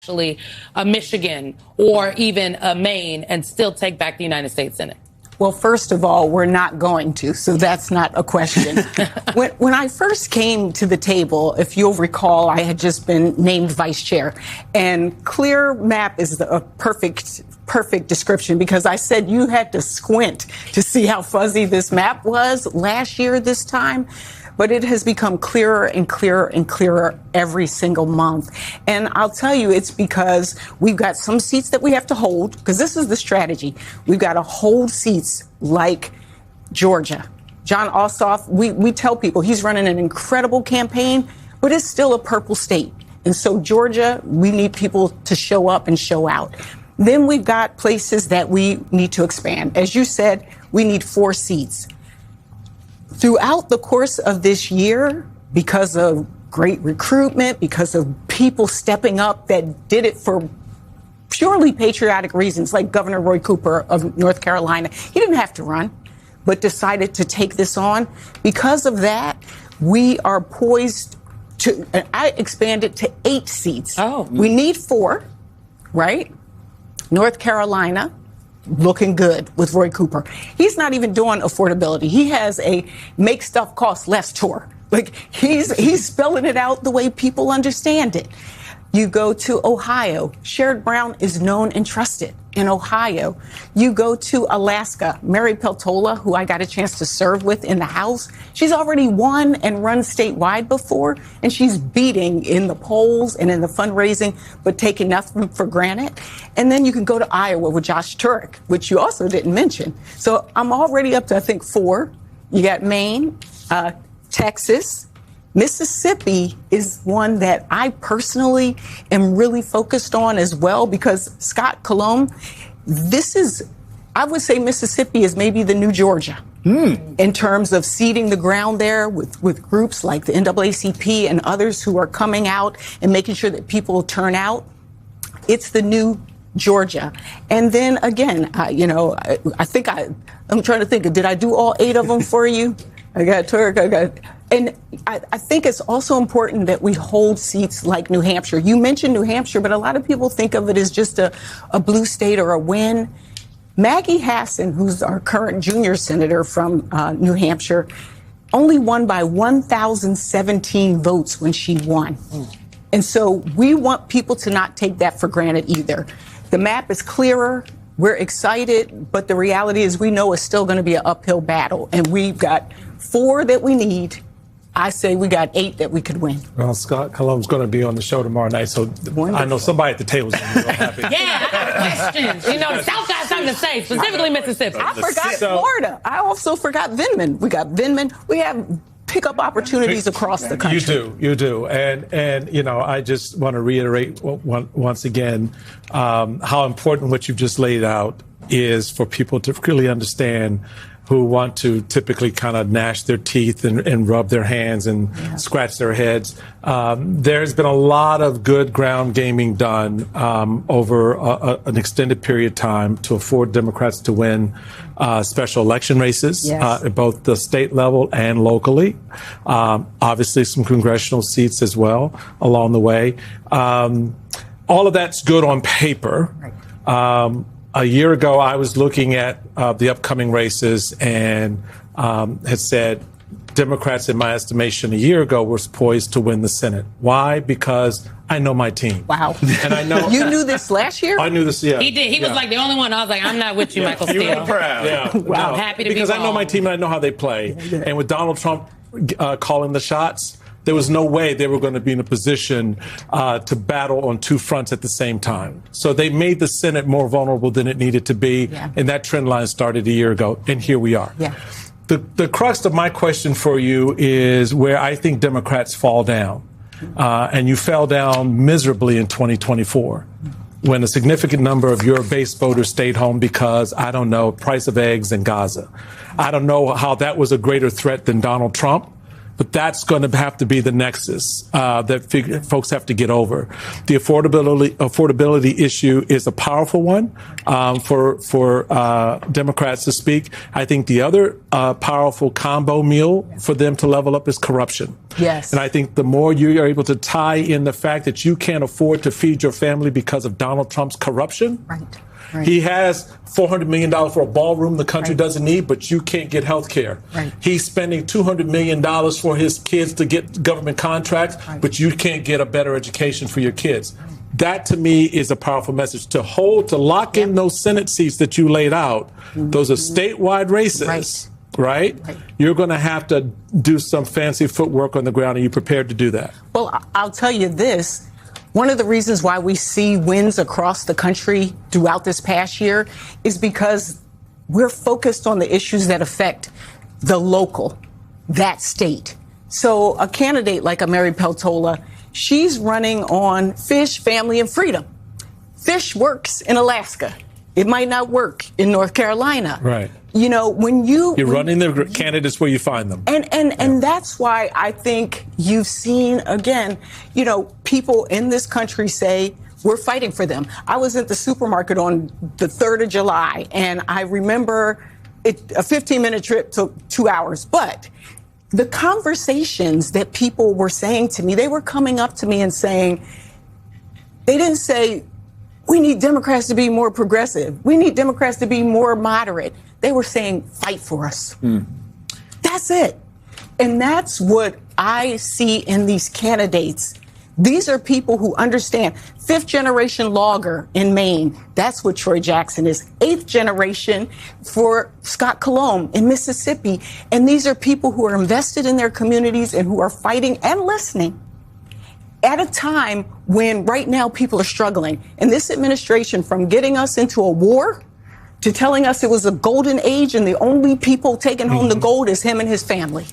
actually a Michigan or even a Maine and still take back the United States Senate? Well, first of all, we're not going to, so that's not a question. When I first came to the table, if you'll recall, I had just been named vice chair, and clear map is a perfect description, because I said you had to squint to see how fuzzy this map was last year this time. But it has become clearer and clearer and clearer every single month. And I'll tell you, it's because we've got some seats that we have to hold, because this is the strategy. We've got to hold seats like Georgia. Jon Ossoff, we tell people he's running an incredible campaign, but it's still a purple state. And so Georgia, we need people to show up and show out. Then we've got places that we need to expand. As you said, we need 4 seats. Throughout the course of this year, because of great recruitment, because of people stepping up that did it for purely patriotic reasons, like Governor Roy Cooper of North Carolina, he didn't have to run, but decided to take this on. Because of that, we are poised to, I expanded to 8 seats. We need 4, right? North Carolina, looking good with Roy Cooper. He's not even doing affordability. He has a make stuff cost less tour. Like, he's spelling it out the way people understand it. You go to Ohio. Sherrod Brown is known and trusted in Ohio. You go to Alaska. Mary Peltola, who I got a chance to serve with in the House, she's already won and run statewide before, and she's beating in the polls and in the fundraising, but taking nothing for granted. And then you can go to Iowa with Josh Turek, which you also didn't mention. So I'm already up to, I think, 4. You got Maine, Texas. Mississippi is one that I personally am really focused on as well, because Scott Colomb, I would say Mississippi is maybe the new Georgia in terms of seeding the ground there with groups like the NAACP and others who are coming out and making sure that people turn out. It's the new Georgia. And then again, I think I'm trying to think, did I do all 8 of them for you? I got Turk, and I think it's also important that we hold seats like New Hampshire. You mentioned New Hampshire, but a lot of people think of it as just a blue state or a win. Maggie Hassan, who's our current junior senator from New Hampshire, only won by 1,017 votes when she won. And so we want people to not take that for granted either. The map is clearer. We're excited, but the reality is we know it's still going to be an uphill battle, and we've got 4 that we need. I say we got 8 that we could win. Well, Scott Colomb's going to be on the show tomorrow night, so wonderful. I know somebody at the table is going to be real happy. Yeah, I got questions. The South got something to say, specifically Mississippi. I forgot Florida. I also forgot Vindman. We got Vindman. We have pickup opportunities across the country. You do. And I just want to reiterate once again how important what you've just laid out is for people to really understand, who want to typically kind of gnash their teeth and rub their hands and scratch their heads. There's been a lot of good ground gaming done over an extended period of time to afford Democrats to win special election races at both the state level and locally. Obviously, some congressional seats as well along the way. All of that's good on paper. A year ago, I was looking at the upcoming races and had said Democrats, in my estimation, a year ago were poised to win the Senate. Why? Because I know my team. Wow. And I know. You knew this last year? I knew this, yeah. He did. He was like the only one. I was like, I'm not with you, Michael Steele. You were proud. Yeah. Wow. I'm happy to be Because I know my team and I know how they play. And with Donald Trump calling the shots, there was no way they were going to be in a position to battle on 2 fronts at the same time. So they made the Senate more vulnerable than it needed to be. And that trend line started a year ago. And here we are. The crux of my question for you is where I think Democrats fall down. And you fell down miserably in 2024 when a significant number of your base voters stayed home because, I don't know, price of eggs in Gaza. I don't know how that was a greater threat than Donald Trump. But that's going to have to be the nexus that folks have to get over. The affordability issue is a powerful one for Democrats to speak. I think the other powerful combo meal for them to level up is corruption. Yes. And I think the more you are able to tie in the fact that you can't afford to feed your family because of Donald Trump's corruption. Right. He has $400 million for a ballroom the country doesn't need, but you can't get health care. Right. He's spending $200 million for his kids to get government contracts, but you can't get a better education for your kids. That, to me, is a powerful message. To lock in those Senate seats that you laid out, those are statewide races, right? You're going to have to do some fancy footwork on the ground. Are you prepared to do that? Well, I'll tell you this. One of the reasons why we see wins across the country throughout this past year is because we're focused on the issues that affect the local, that state. So a candidate like a Mary Peltola, she's running on fish, family, and freedom. Fish works in Alaska. It might not work in North Carolina. Right. You know, you're running the candidates where you find them. And that's why I think you've seen, again, you know, people in this country say, we're fighting for them. I was at the supermarket on the 3rd of July, and I remember a 15-minute trip took 2 hours. But the conversations that people were saying to me, they were coming up to me and saying, they didn't say, we need Democrats to be more progressive. We need Democrats to be more moderate. They were saying, fight for us. That's it. And that's what I see in these candidates. These are people who understand. 5th generation logger in Maine. That's what Troy Jackson is. 8th generation for Scott Colomb in Mississippi. And these are people who are invested in their communities and who are fighting and listening at a time when right now people are struggling. And this administration, from getting us into a war to telling us it was a golden age and the only people taking home the gold is him and his family.